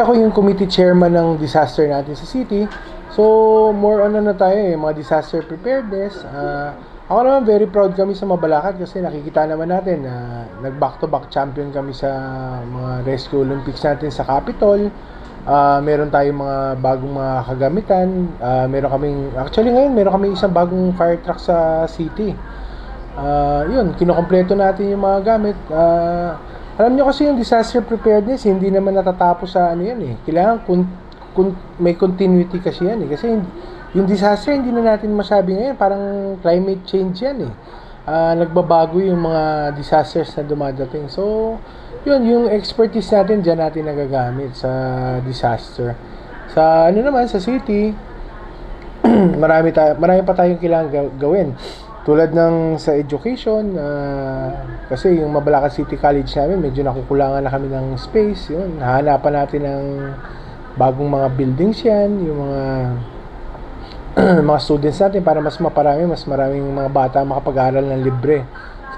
Ako yung committee chairman ng disaster natin sa city. So, more on na tayo mga disaster preparedness. Ako naman, very proud kami sa Mabalacat kasi nakikita naman natin na nag-back-to-back champion kami sa mga Rescue Olympics natin sa Capitol. Meron tayong mga bagong mga kagamitan. Actually ngayon, meron kami isang bagong fire truck sa city. Yun, kinokompleto natin yung mga gamit. Alam nyo kasi yung disaster preparedness, hindi naman natatapos sa ano yan eh. Kailangan may continuity kasi yan eh. Kasi yung disaster, hindi na natin masabi ngayon, parang climate change yan eh. Nagbabago yung mga disasters na dumadating. So, yun, yung expertise natin, dyan natin nagagamit sa disaster. Sa ano naman, sa city, marami pa tayong kailangan gawin. Tulad ng sa education, kasi yung Mabalacat City College namin, medyo nakukulangan na kami ng space. Yun, hahanapan natin ng bagong mga buildings yan, yung mga mga students natin para mas maraming mga bata makapag-aral ng libre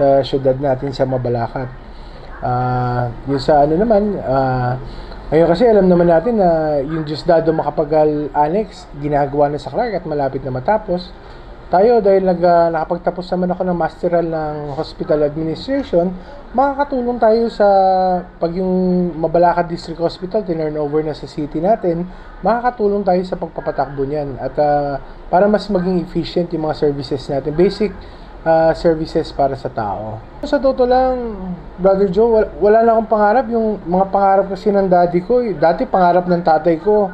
sa syudad natin sa Mabalacat. Yung sa ano naman, ngayon kasi alam naman natin na yung Diosdado Macapagal Annex ginagawa na sa Clark at malapit na matapos. Tayo, dahil nakapagtapos naman ako ng masteral ng Hospital Administration, makakatulong tayo sa pag yung Mabalacat District Hospital tinurn over na sa city natin, makakatulong tayo sa pagpapatakbo niyan at para mas maging efficient yung mga services natin, basic services para sa tao. Sa totoo lang, Brother Joe, wala na akong pangarap. Yung mga pangarap kasi ng daddy ko, dati pangarap ng tatay ko,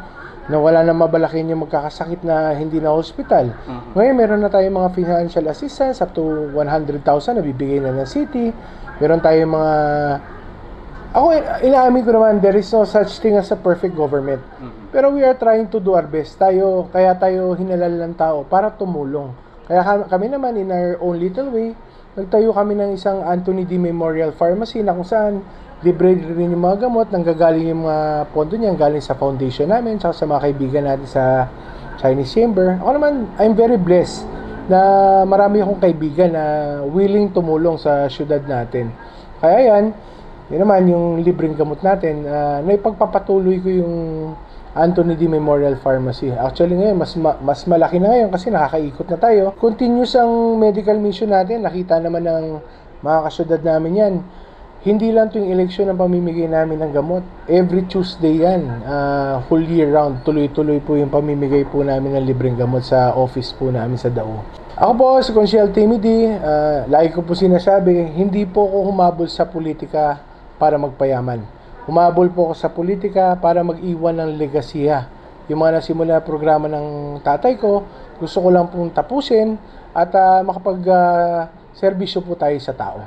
na wala na mabalakin yung magkakasakit na hindi na hospital. Ngayon, meron na tayong mga financial assistance up to 100,000 na bibigay na ng city. Meron tayong mga... Ako, inaamin ko naman, there is no such thing as a perfect government. Pero we are trying to do our best. Kaya tayo hinalal ng tao para tumulong. Kaya kami naman, in our own little way, nagtayo kami ng isang Anthony D. Memorial Pharmacy na kung saan libre rin yung mga gamot, nanggagaling yung mga pondo niyan, galing sa foundation namin, tsaka sa mga kaibigan natin sa Chinese Chamber. Ako naman, I'm very blessed na marami akong kaibigan na willing tumulong sa syudad natin. Kaya yun naman yung libreng gamot natin, na ipagpapatuloy ko yung Anthony D. Memorial Pharmacy. Actually ngayon, mas malaki na ngayon kasi nakakaikot na tayo. Continuous ang medical mission natin, nakita naman ng mga kasyudad namin yan. Hindi lang ito yung eleksyon ang pamimigay namin ng gamot. Every Tuesday yan, whole year round, tuloy-tuloy po yung pamimigay po namin ng libreng gamot sa office po namin sa Dao. Ako po, si Consiel Timmy D, lagi ko po sinasabi, hindi po ako humabol sa politika para magpayaman. Humabol po ako sa politika para mag-iwan ng legasiya. Yung mga nasimula programa ng tatay ko, gusto ko lang pong tapusin at makapag-serbisyo po tayo sa tao.